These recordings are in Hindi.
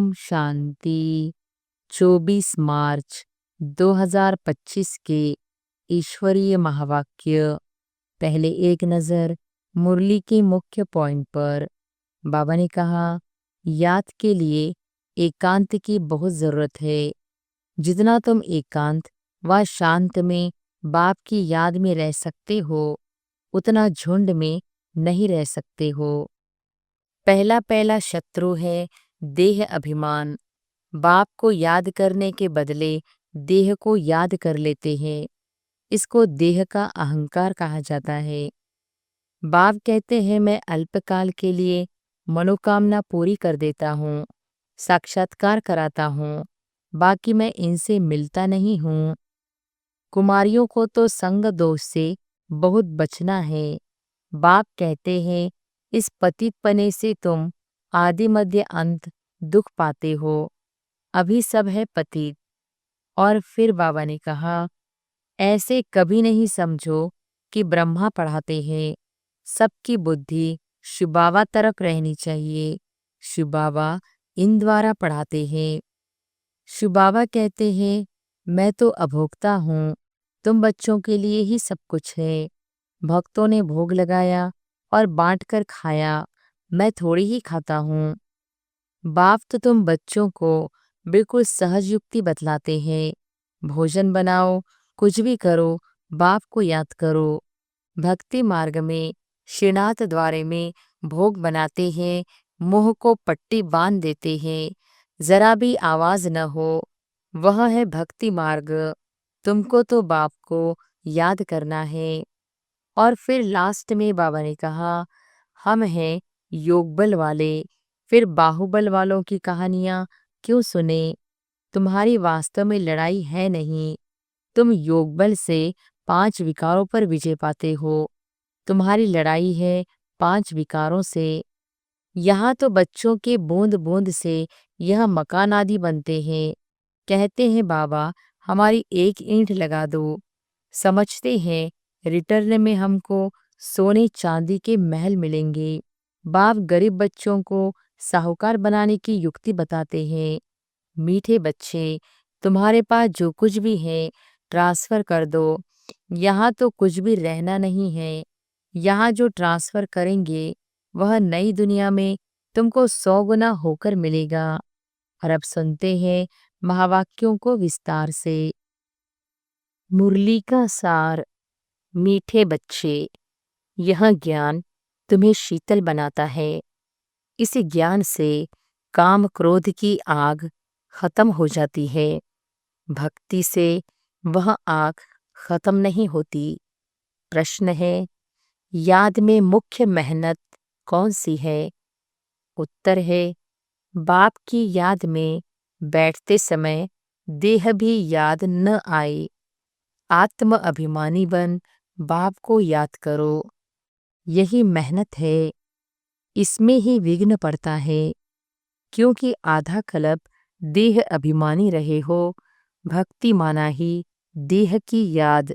ओम शांति। 24 मार्च 2025 के ईश्वरीय महावाक्य। पहले एक नज़र मुरली के मुख्य पॉइंट पर। बाबा ने कहा, याद के लिए एकांत की बहुत ज़रूरत है। जितना तुम एकांत व शांत में बाप की याद में रह सकते हो, उतना झुंड में नहीं रह सकते हो। पहला शत्रु है देह अभिमान। बाप को याद करने के बदले देह को याद कर लेते हैं। इसको देह का अहंकार कहा जाता है। बाप कहते हैं, मैं अल्पकाल के लिए मनोकामना पूरी कर देता हूँ, साक्षात्कार कराता हूँ, बाकी मैं इनसे मिलता नहीं हूँ। कुमारियों को तो संग दोष से बहुत बचना है। बाप कहते हैं, इस पतितपने से तुम आदि मध्य अंत दुख पाते हो। अभी सब है पतित। और फिर बाबा ने कहा, ऐसे कभी नहीं समझो कि ब्रह्मा पढ़ाते हैं। सबकी बुद्धि शिव बाबा तरफ रहनी चाहिए। शिव बाबा इन द्वारा पढ़ाते हैं। शिव बाबा कहते हैं, मैं तो अभोक्ता हूँ, तुम बच्चों के लिए ही सब कुछ है। भक्तों ने भोग लगाया और बांट कर खाया, मैं थोड़ी ही खाता हूँ। बाप तो तुम बच्चों को बिल्कुल सहज युक्ति बतलाते हैं। भोजन बनाओ, कुछ भी करो, बाप को याद करो। भक्ति मार्ग में श्रीनाथ द्वारे में भोग बनाते हैं, मुंह को पट्टी बांध देते हैं, जरा भी आवाज न हो। वह है भक्ति मार्ग। तुमको तो बाप को याद करना है। और फिर लास्ट में बाबा ने कहा, हम हैं योग बल वाले। फिर बाहुबल वालों की कहानियां क्यों सुने? तुम्हारी वास्तव में लड़ाई है नहीं। तुम योग बल से 5 विकारों पर विजय पाते हो। तुम्हारी लड़ाई है 5 विकारों से। यहाँ तो बच्चों के बूंद बूंद से यह मकान आदि बनते हैं। कहते हैं, बाबा हमारी एक ईंट लगा दो। समझते हैं रिटर्न में हमको सोने चांदी के महल मिलेंगे। बाप गरीब बच्चों को साहूकार बनाने की युक्ति बताते हैं। मीठे बच्चे, तुम्हारे पास जो कुछ भी है ट्रांसफर कर दो। यहाँ तो कुछ भी रहना नहीं है। यहाँ जो ट्रांसफर करेंगे वह नई दुनिया में तुमको 100 गुना होकर मिलेगा। और अब सुनते हैं महावाक्यों को विस्तार से। मुरली का सार। मीठे बच्चे, यह ज्ञान तुम्हें शीतल बनाता है। इस ज्ञान से काम क्रोध की आग खत्म हो जाती है। भक्ति से वह आग खत्म नहीं होती। प्रश्न है, याद में मुख्य मेहनत कौन सी है? उत्तर है, बाप की याद में बैठते समय देह भी याद न आए। आत्म अभिमानी बन बाप को याद करो। यही मेहनत है। इसमें ही विघ्न पड़ता है, क्योंकि आधा कल्प देह अभिमानी रहे हो। भक्ति माना ही देह की याद।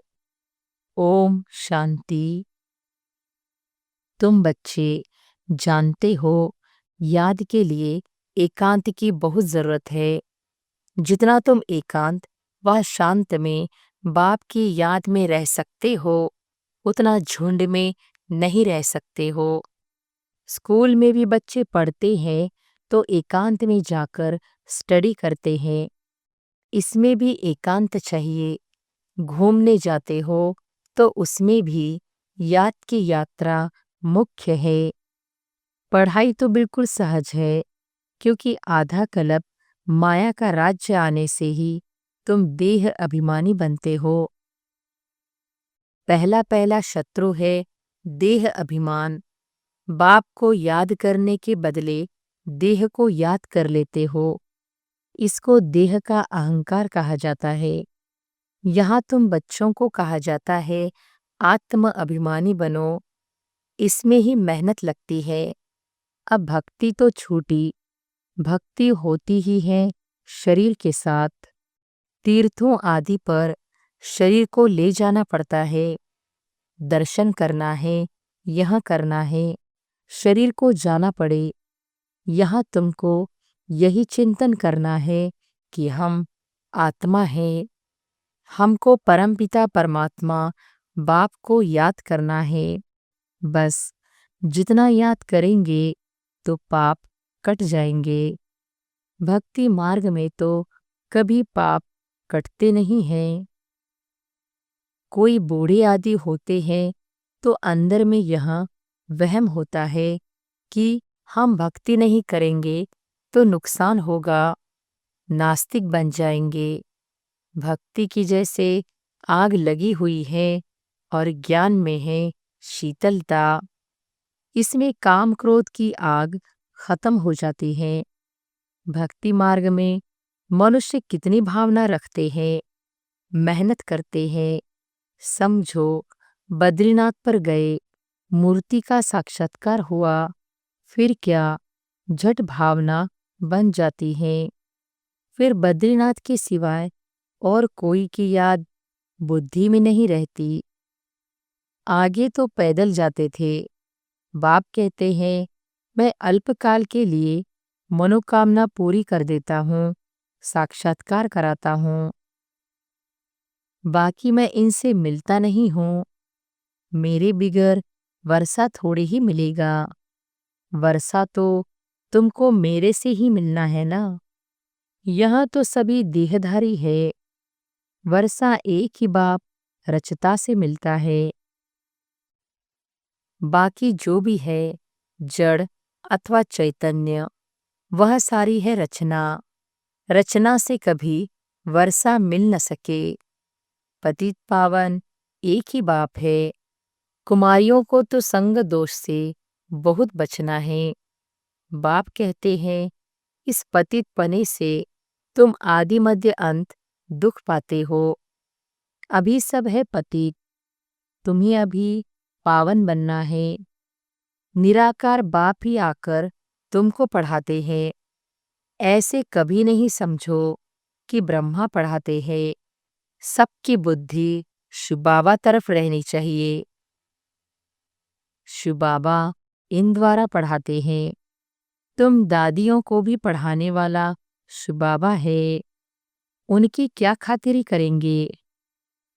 ओम शांति। तुम बच्चे जानते हो, याद के लिए एकांत की बहुत जरूरत है। जितना तुम एकांत व शांत में बाप की याद में रह सकते हो, उतना झुंड में नहीं रह सकते हो। स्कूल में भी बच्चे पढ़ते हैं तो एकांत में जाकर स्टडी करते हैं। इसमें भी एकांत चाहिए। घूमने जाते हो तो उसमें भी याद की यात्रा मुख्य है। पढ़ाई तो बिल्कुल सहज है, क्योंकि आधा कल्प माया का राज्य आने से ही तुम देह अभिमानी बनते हो। पहला शत्रु है देह अभिमान। बाप को याद करने के बदले देह को याद कर लेते हो। इसको देह का अहंकार कहा जाता है। यहाँ तुम बच्चों को कहा जाता है, आत्म अभिमानी बनो। इसमें ही मेहनत लगती है। अब भक्ति तो छूटी। भक्ति होती ही है शरीर के साथ। तीर्थों आदि पर शरीर को ले जाना पड़ता है। दर्शन करना है, यह करना है, शरीर को जाना पड़े। यहाँ तुमको यही चिंतन करना है कि हम आत्मा हैं। हमको परमपिता परमात्मा बाप को याद करना है। बस जितना याद करेंगे तो पाप कट जाएंगे। भक्ति मार्ग में तो कभी पाप कटते नहीं हैं। कोई बूढ़े आदि होते हैं तो अंदर में यह वहम होता है कि हम भक्ति नहीं करेंगे तो नुकसान होगा, नास्तिक बन जाएंगे। भक्ति की जैसे आग लगी हुई है और ज्ञान में है शीतलता। इसमें काम क्रोध की आग खत्म हो जाती है। भक्ति मार्ग में मनुष्य कितनी भावना रखते हैं, मेहनत करते हैं। समझो, बद्रीनाथ पर गए, मूर्ति का साक्षात्कार हुआ, फिर क्या झट भावना बन जाती है। फिर बद्रीनाथ के सिवाय और कोई की याद बुद्धि में नहीं रहती। आगे तो पैदल जाते थे। बाप कहते हैं, मैं अल्पकाल के लिए मनोकामना पूरी कर देता हूँ, साक्षात्कार कराता हूँ। बाकी मैं इनसे मिलता नहीं हूँ। मेरे बिगर वर्षा थोड़ी ही मिलेगा। वर्षा तो तुमको मेरे से ही मिलना है ना। यहाँ तो सभी देहधारी है। वर्षा एक ही बाप रचता से मिलता है। बाकी जो भी है जड़ अथवा चैतन्य, वह सारी है रचना। रचना से कभी वर्षा मिल न सके। पतित पावन एक ही बाप है। कुमारियों को तो संग दोष से बहुत बचना है। बाप कहते हैं, इस पतित पने से तुम आदि मध्य अंत दुख पाते हो। अभी सब है पतित, तुम्हें अभी पावन बनना है। निराकार बाप ही आकर तुमको पढ़ाते हैं। ऐसे कभी नहीं समझो कि ब्रह्मा पढ़ाते हैं। सबकी बुद्धि शिव बाबा तरफ रहनी चाहिए। शिव बाबा इन द्वारा पढ़ाते हैं। तुम दादियों को भी पढ़ाने वाला शिव बाबा है। उनकी क्या खातिरी करेंगे।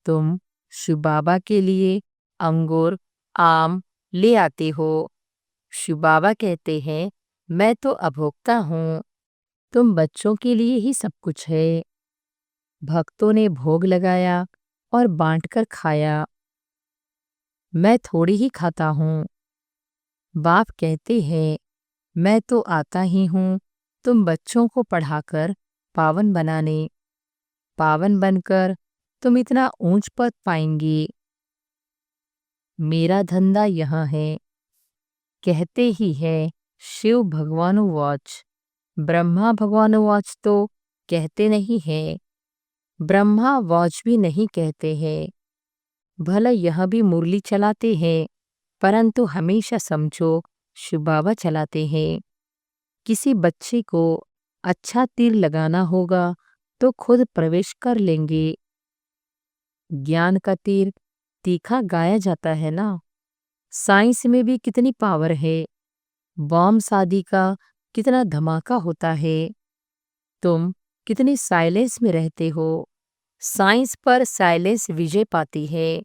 तुम शिव बाबा के लिए अंगूर आम ले आते हो। शिव बाबा कहते हैं, मैं तो अभोक्ता हूँ, तुम बच्चों के लिए ही सब कुछ है। भक्तों ने भोग लगाया और बांटकर खाया, मैं थोड़ी ही खाता हूँ। बाप कहते हैं, मैं तो आता ही हूँ तुम बच्चों को पढ़ाकर पावन बनाने। पावन बनकर तुम इतना ऊंच पद पाएंगे। मेरा धंधा यहाँ है। कहते ही है शिव भगवानुवाच। ब्रह्मा भगवानुवाच तो कहते नहीं है, ब्रह्मा वाच भी नहीं कहते हैं। भला यह भी मुरली चलाते हैं, परंतु हमेशा समझो शिव बाबा चलाते हैं। किसी बच्चे को अच्छा तीर लगाना होगा तो खुद प्रवेश कर लेंगे। ज्ञान का तीर तीखा गाया जाता है ना। साइंस में भी कितनी पावर है। बॉम्ब शादी का कितना धमाका होता है। तुम कितनी साइलेंस में रहते हो। साइंस पर साइलेंस विजय पाती है।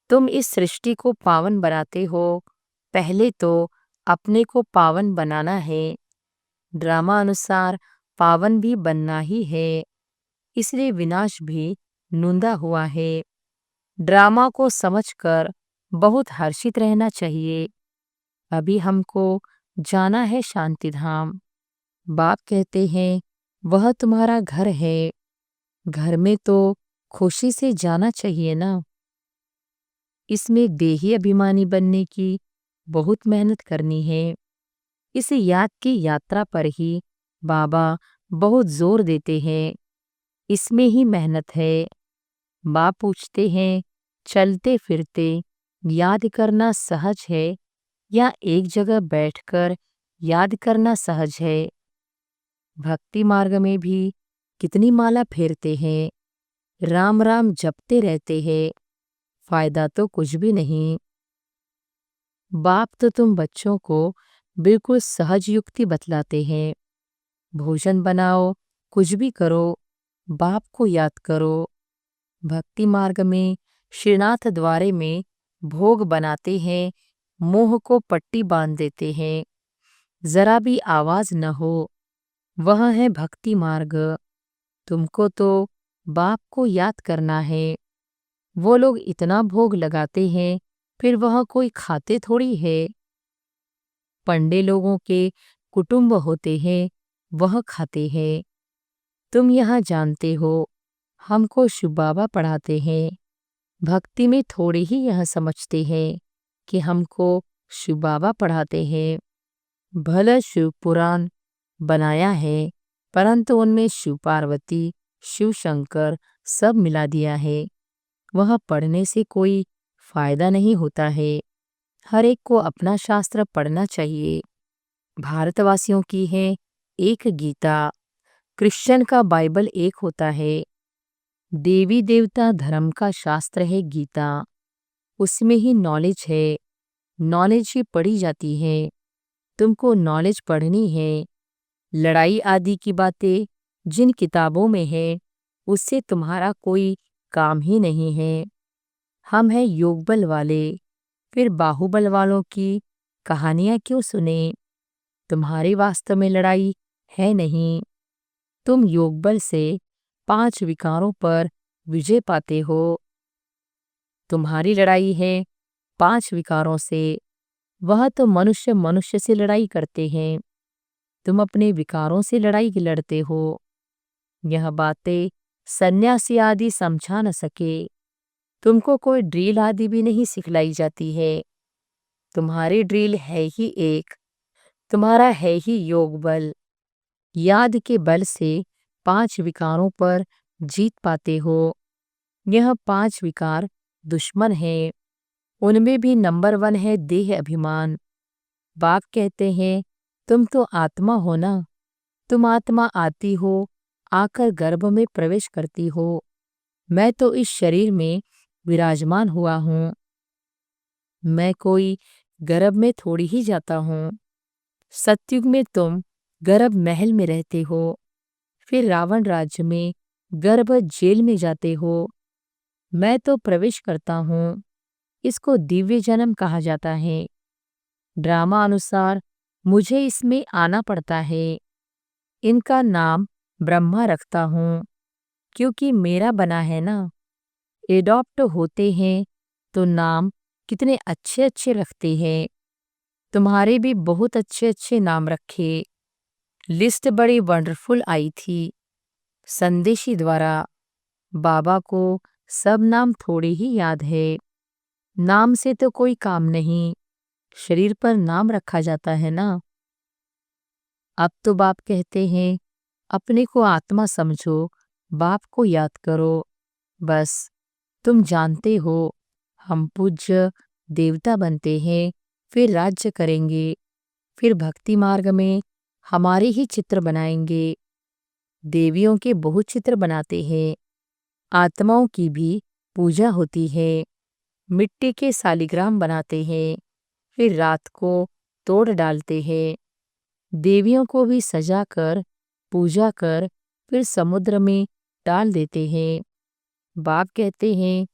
तुम इस सृष्टि को पावन बनाते हो, पहले तो अपने को पावन बनाना है। ड्रामा अनुसार पावन भी बनना ही है, इसलिए विनाश भी नूंदा हुआ है। ड्रामा को समझकर बहुत हर्षित रहना चाहिए। अभी हमको जाना है शांति धाम। बाप कहते हैं, वह तुम्हारा घर है। घर में तो खुशी से जाना चाहिए ना। इसमें देही अभिमानी बनने की बहुत मेहनत करनी है। इस याद की यात्रा पर ही बाबा बहुत जोर देते हैं। इसमें ही मेहनत है। बाप पूछते हैं, चलते फिरते याद करना सहज है या एक जगह बैठकर याद करना सहज है। भक्ति मार्ग में भी कितनी माला फेरते हैं, राम राम जपते रहते हैं, फायदा तो कुछ भी नहीं। बाप तो तुम बच्चों को बिल्कुल सहज युक्ति बतलाते हैं। भोजन बनाओ, कुछ भी करो, बाप को याद करो। भक्ति मार्ग में श्रीनाथ द्वारे में भोग बनाते हैं, मोह को पट्टी बांध देते हैं, जरा भी आवाज न हो, वह है भक्ति मार्ग। तुमको तो बाप को याद करना है। वो लोग इतना भोग लगाते हैं, फिर वह कोई खाते थोड़ी है। पंडे लोगों के कुटुंब होते हैं, वह खाते हैं। तुम यहाँ जानते हो, हमको शिव बाबा पढ़ाते हैं। भक्ति में थोड़े ही यह समझते हैं कि हमको शिव बाबा पढ़ाते हैं। भला शिव पुराण बनाया है, परंतु उनमें शिव पार्वती, शिव शंकर सब मिला दिया है। वह पढ़ने से कोई फायदा नहीं होता है। हर एक को अपना शास्त्र पढ़ना चाहिए। भारतवासियों की है एक गीता, क्रिश्चियन का बाइबल एक होता है। देवी देवता धर्म का शास्त्र है गीता, उसमें ही नॉलेज है। नॉलेज ही पढ़ी जाती है। तुमको नॉलेज पढ़नी है। लड़ाई आदि की बातें जिन किताबों में है, उससे तुम्हारा कोई काम ही नहीं है। हम हैं योग बल वाले, फिर बाहुबल वालों की कहानियां क्यों सुने? तुम्हारी वास्तव में लड़ाई है नहीं। तुम योग बल से 5 विकारों पर विजय पाते हो। तुम्हारी लड़ाई है 5 विकारों से। वह तो मनुष्य मनुष्य से लड़ाई करते हैं, तुम अपने विकारों से लड़ाई लड़ते हो। यह बातें सन्यासी आदि समझा न सके। तुमको कोई ड्रिल आदि भी नहीं सिखलाई जाती है। तुम्हारी ड्रिल है ही एक, तुम्हारा है ही योग बल। याद के बल से 5 विकारों पर जीत पाते हो। यह 5 विकार दुश्मन है। उनमें भी नंबर 1 है देह अभिमान। बाप कहते हैं, तुम तो आत्मा हो ना। तुम आत्मा आती हो, आकर गर्भ में प्रवेश करती हो। मैं तो इस शरीर में विराजमान हुआ हूँ। मैं कोई गर्भ में थोड़ी ही जाता हूँ। सतयुग में तुम गर्भ महल में रहते हो, फिर रावण राज्य में गर्भ जेल में जाते हो। मैं तो प्रवेश करता हूँ। इसको दिव्य जन्म कहा जाता है। ड्रामा अनुसार मुझे इसमें आना पड़ता है। इनका नाम ब्रह्मा रखता हूँ, क्योंकि मेरा बना है ना। एडॉप्ट होते हैं तो नाम कितने अच्छे अच्छे रखते हैं। तुम्हारे भी बहुत अच्छे अच्छे नाम रखे। लिस्ट बड़ी वंडरफुल आई थी संदेशी द्वारा। बाबा को सब नाम थोड़े ही याद है। नाम से तो कोई काम नहीं, शरीर पर नाम रखा जाता है ना। अब तो बाप कहते हैं, अपने को आत्मा समझो, बाप को याद करो। बस तुम जानते हो, हम पूज्य देवता बनते हैं, फिर राज्य करेंगे, फिर भक्ति मार्ग में हमारे ही चित्र बनाएंगे। देवियों के बहुत चित्र बनाते हैं। आत्माओं की भी पूजा होती है। मिट्टी के शालिग्राम बनाते हैं, फिर रात को तोड़ डालते हैं। देवियों को भी सजा कर पूजा कर फिर समुद्र में डाल देते हैं। बाप कहते हैं,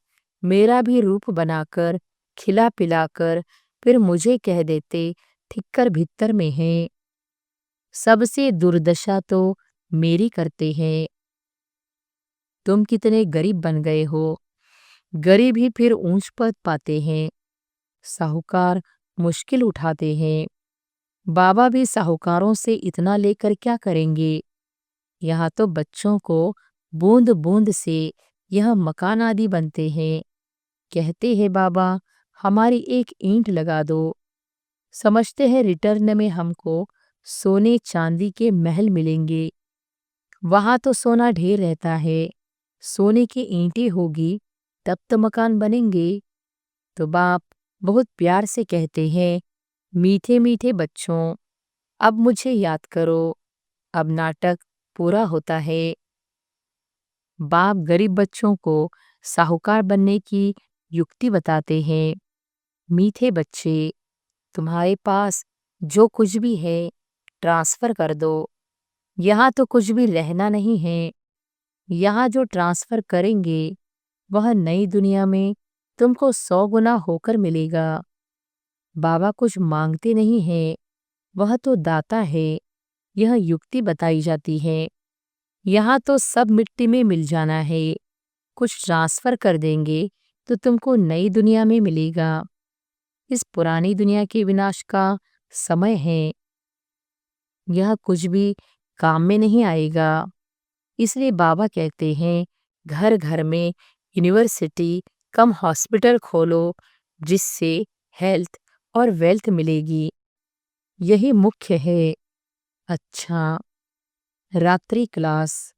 मेरा भी रूप बनाकर खिला पिलाकर फिर मुझे कह देते ठिक्कर भीतर में है। सबसे दुर्दशा तो मेरी करते हैं। तुम कितने गरीब बन गए हो। गरीब ही फिर ऊंच पद पाते हैं। साहूकार मुश्किल उठाते हैं। बाबा भी साहूकारों से इतना लेकर क्या करेंगे। यहाँ तो बच्चों को बूंद बूंद से यह मकान आदि बनते हैं। कहते हैं बाबा, हमारी एक ईंट लगा दो। समझते हैं रिटर्न में हमको सोने चांदी के महल मिलेंगे। वहां तो सोना ढेर रहता है, सोने की ईंटें होगी तब तो मकान बनेंगे। तो बाप बहुत प्यार से कहते हैं, मीठे मीठे बच्चों, अब मुझे याद करो। अब नाटक पूरा होता है। बाप गरीब बच्चों को साहूकार बनने की युक्ति बताते हैं। मीठे बच्चे, तुम्हारे पास जो कुछ भी है ट्रांसफर कर दो। यहाँ तो कुछ भी रहना नहीं है। यहाँ जो ट्रांसफर करेंगे वह नई दुनिया में तुमको 100 गुना होकर मिलेगा। बाबा कुछ मांगते नहीं है, वह तो दाता है। यह युक्ति बताई जाती है। यहाँ तो सब मिट्टी में मिल जाना है। कुछ ट्रांसफर कर देंगे तो तुमको नई दुनिया में मिलेगा। इस पुरानी दुनिया के विनाश का समय है। यह कुछ भी काम में नहीं आएगा। इसलिए बाबा कहते हैं घर घर में यूनिवर्सिटी कम हॉस्पिटल खोलो, जिससे हेल्थ और वेल्थ मिलेगी। यही मुख्य है। अच्छा, रात्रि क्लास।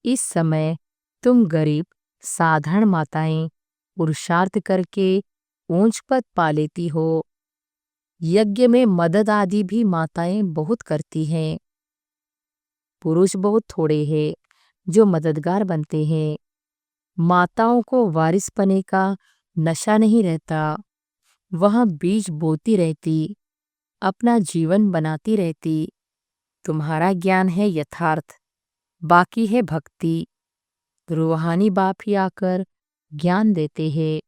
इस समय तुम गरीब साधारण माताएं पुरुषार्थ करके ऊंच पद पा लेती हो। यज्ञ में मदद आदि भी माताएं बहुत करती हैं। पुरुष बहुत थोड़े हैं जो मददगार बनते हैं। माताओं को वारिसपने का नशा नहीं रहता। वह बीज बोती रहती, अपना जीवन बनाती रहती। तुम्हारा ज्ञान है यथार्थ, बाकी है भक्ति। रूहानी बाप ही आकर ज्ञान देते हैं।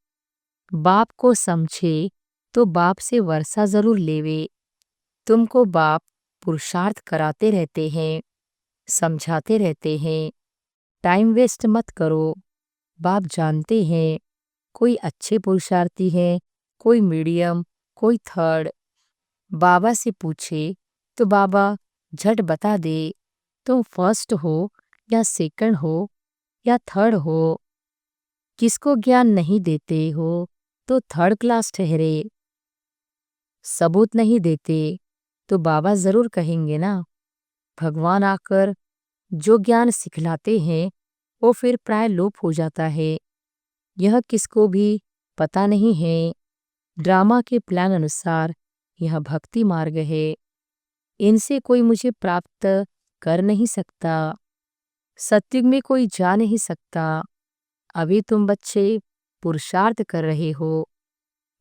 बाप को समझे तो बाप से वर्षा जरूर लेवे। तुमको बाप पुरुषार्थ कराते रहते हैं, समझाते रहते हैं। टाइम वेस्ट मत करो। बाप जानते हैं कोई अच्छे पुरुषार्थी है, कोई मीडियम, कोई थर्ड। बाबा से पूछे तो बाबा झट बता दे तुम फर्स्ट हो या सेकंड हो या थर्ड हो। किसको ज्ञान नहीं देते हो तो थर्ड क्लास ठहरे। सबूत नहीं देते तो बाबा जरूर कहेंगे ना। भगवान आकर जो ज्ञान सिखलाते हैं वो फिर प्राय लोप हो जाता है। यह किसको भी पता नहीं है। ड्रामा के प्लान अनुसार यह भक्ति मार्ग है। इनसे कोई मुझे प्राप्त कर नहीं सकता। सत्युग में कोई जा नहीं सकता। अभी तुम बच्चे पुरुषार्थ कर रहे हो।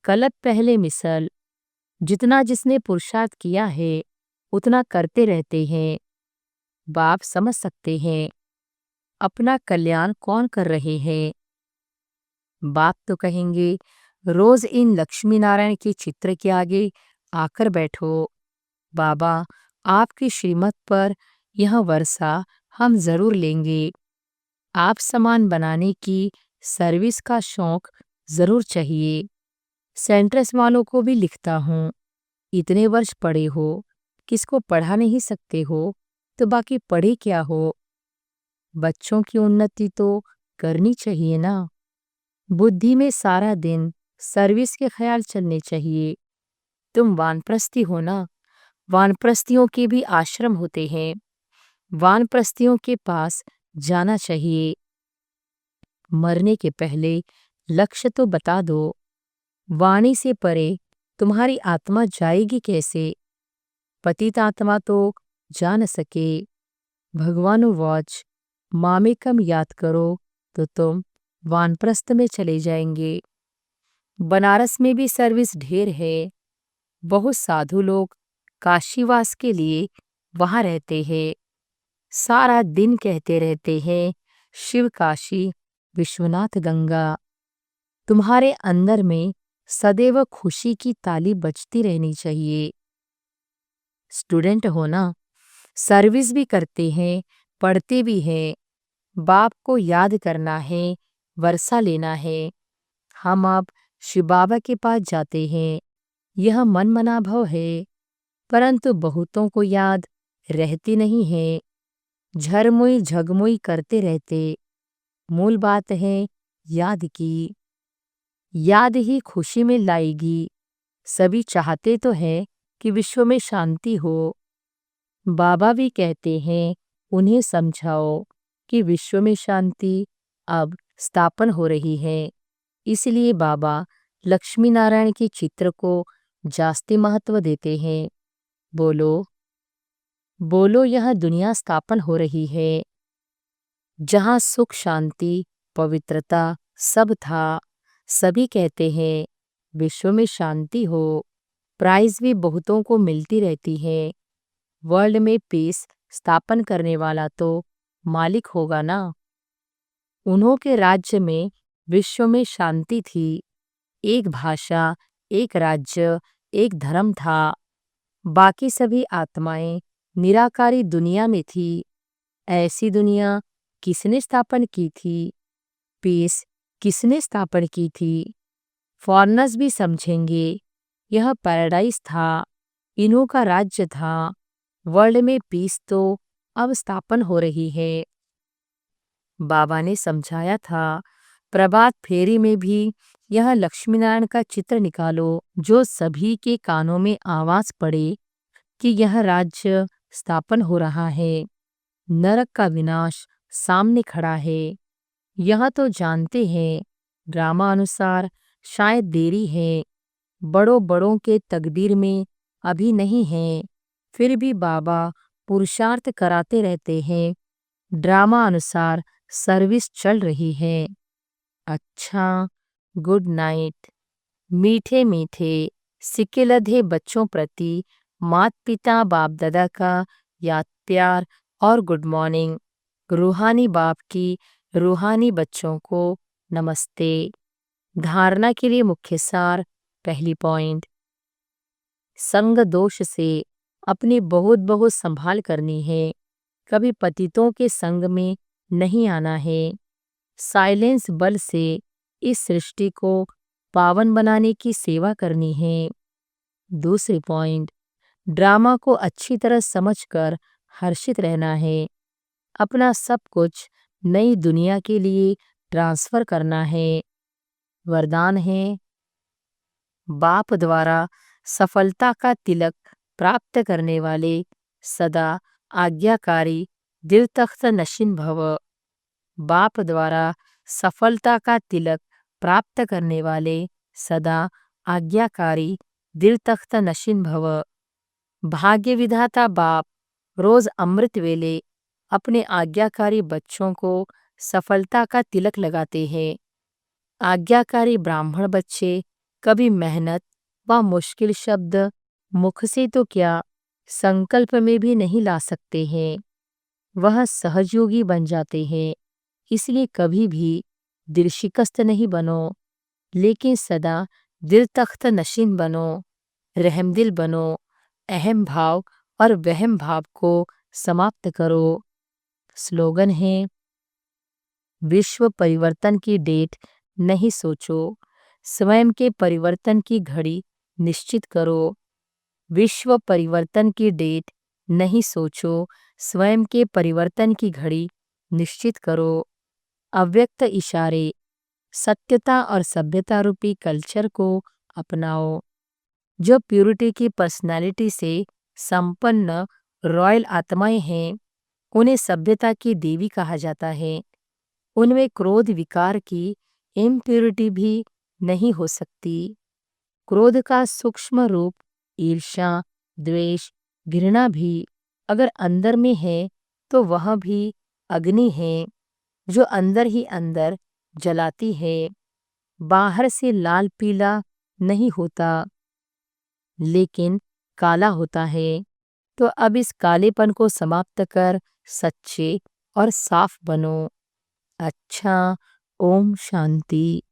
कलप पहले मिसल। जितना जिसने पुरुषार्थ किया है उतना करते रहते हैं। बाप समझ सकते हैं अपना कल्याण कौन कर रहे हैं। बाप तो कहेंगे रोज इन लक्ष्मी नारायण के चित्र के आगे आकर बैठो। बाबा आपकी श्रीमत पर यह वर्षा हम जरूर लेंगे। आप सामान बनाने की सर्विस का शौक जरूर चाहिए। सेंट्रेस वालों को भी लिखता हूँ। इतने वर्ष पढ़े हो, किसको पढ़ा नहीं सकते हो तो बाकी पढ़े क्या हो। बच्चों की उन्नति तो करनी चाहिए ना। बुद्धि में सारा दिन सर्विस के ख्याल चलने चाहिए। तुम वानप्रस्थी हो ना। वानप्रस्थियों के भी आश्रम होते हैं। वानप्रस्थियों के पास जाना चाहिए। मरने के पहले लक्ष्य तो बता दो। वाणी से परे तुम्हारी आत्मा जाएगी कैसे। पतित आत्मा तो जा न सके। भगवानु वॉच मामेकम याद करो तो तुम वानप्रस्थ में चले जाएंगे। बनारस में भी सर्विस ढेर है। बहुत साधु लोग काशीवास के लिए वहां रहते हैं। सारा दिन कहते रहते हैं शिव काशी विश्वनाथ गंगा। तुम्हारे अंदर में सदैव खुशी की ताली बजती रहनी चाहिए। स्टूडेंट हो ना, सर्विस भी करते हैं, पढ़ते भी हैं। बाप को याद करना है, वर्षा लेना है। हम अब शिव बाबा के पास जाते हैं। यह मन मना भव है, परंतु बहुतों को याद रहती नहीं है। झरमुई झगमुई करते रहते। मूल बात है याद की। याद ही खुशी में लाएगी। सभी चाहते तो है कि विश्व में शांति हो। बाबा भी कहते हैं उन्हें समझाओ कि विश्व में शांति अब स्थापन हो रही है। इसलिए बाबा लक्ष्मी नारायण के चित्र को जास्ती महत्व देते हैं। बोलो बोलो, यह दुनिया स्थापन हो रही है जहाँ सुख शांति पवित्रता सब था। सभी कहते हैं विश्व में शांति हो। प्राइज भी बहुतों को मिलती रहती है। वर्ल्ड में पीस स्थापन करने वाला तो मालिक होगा ना। उन्हों के राज्य में विश्व में शांति थी। एक भाषा, एक राज्य, एक धर्म था। बाकी सभी आत्माएं निराकारी दुनिया में थी। ऐसी दुनिया किसने स्थापन की थी? पीस किसने स्थापन की थी? फॉरेनर्स भी समझेंगे, यह पैराडाइज था, इन्हों का राज्य था। वर्ल्ड में पीस तो अब स्थापन हो रही है। बाबा ने समझाया था, प्रभात फेरी में भी यह लक्ष्मीनारायण का चित्र निकालो, जो सभी के कानों में आवाज पड़े कि यह राज्य स्थापन हो रहा है। नरक का विनाश सामने खड़ा है। यह तो जानते हैं, ड्रामा अनुसार शायद देरी है, बड़ों बड़ों के तकदीर में अभी नहीं है, फिर भी बाबा पुरुषार्थ कराते रहते हैं। ड्रामा अनुसार सर्विस चल रही है। अच्छा, गुड नाइट। मीठे मीठे सिक्के बच्चों प्रति मात पिता बाप दादा का याद प्यार और गुड मॉर्निंग। रूहानी बाप की रूहानी बच्चों को नमस्ते। धारणा के लिए मुख्य सार। पहली पॉइंट, संग दोष से अपनी बहुत बहुत संभाल करनी है। कभी पतितों के संग में नहीं आना है। साइलेंस बल से इस सृष्टि को पावन बनाने की सेवा करनी है। दूसरी पॉइंट, ड्रामा को अच्छी तरह समझकर हर्षित रहना है। अपना सब कुछ नई दुनिया के लिए ट्रांसफर करना है। वरदान है, बाप द्वारा सफलता का तिलक प्राप्त करने वाले सदा आज्ञाकारी दिल तख्त नशीन भव। बाप द्वारा सफलता का तिलक प्राप्त करने वाले सदा आज्ञाकारी दिल तख्त नशीन भव। भाग्य विधाता बाप रोज अमृत वेले अपने आज्ञाकारी बच्चों को सफलता का तिलक लगाते हैं। आज्ञाकारी ब्राह्मण बच्चे कभी मेहनत व मुश्किल शब्द मुख से तो क्या, संकल्प में भी नहीं ला सकते हैं। वह सहजयोगी बन जाते हैं। इसलिए कभी भी दिल शिकस्त नहीं बनो, लेकिन सदा दिल तख्त नशीन बनो, रहमदिल बनो। अहम भाव और वहम भाव को समाप्त करो। स्लोगन है, विश्व परिवर्तन की डेट नहीं सोचो, स्वयं के परिवर्तन की घड़ी निश्चित करो। विश्व परिवर्तन की डेट नहीं सोचो, स्वयं के परिवर्तन की घड़ी निश्चित करो। अव्यक्त इशारे, सत्यता और सभ्यता रूपी कल्चर को अपनाओ। जो प्यूरिटी की पर्सनालिटी से संपन्न रॉयल आत्माएं हैं, उन्हें सभ्यता की देवी कहा जाता है। उनमें क्रोध विकार की इम्प्यूरिटी भी नहीं हो सकती। क्रोध का सूक्ष्म रूप ईर्ष्या, द्वेष, घृणा भी अगर अंदर में है तो वह भी अग्नि है, जो अंदर ही अंदर जलाती है। बाहर से लाल पीला नहीं होता, लेकिन काला होता है। तो अब इस कालेपन को समाप्त कर सच्चे और साफ बनो। अच्छा, ओम शांति।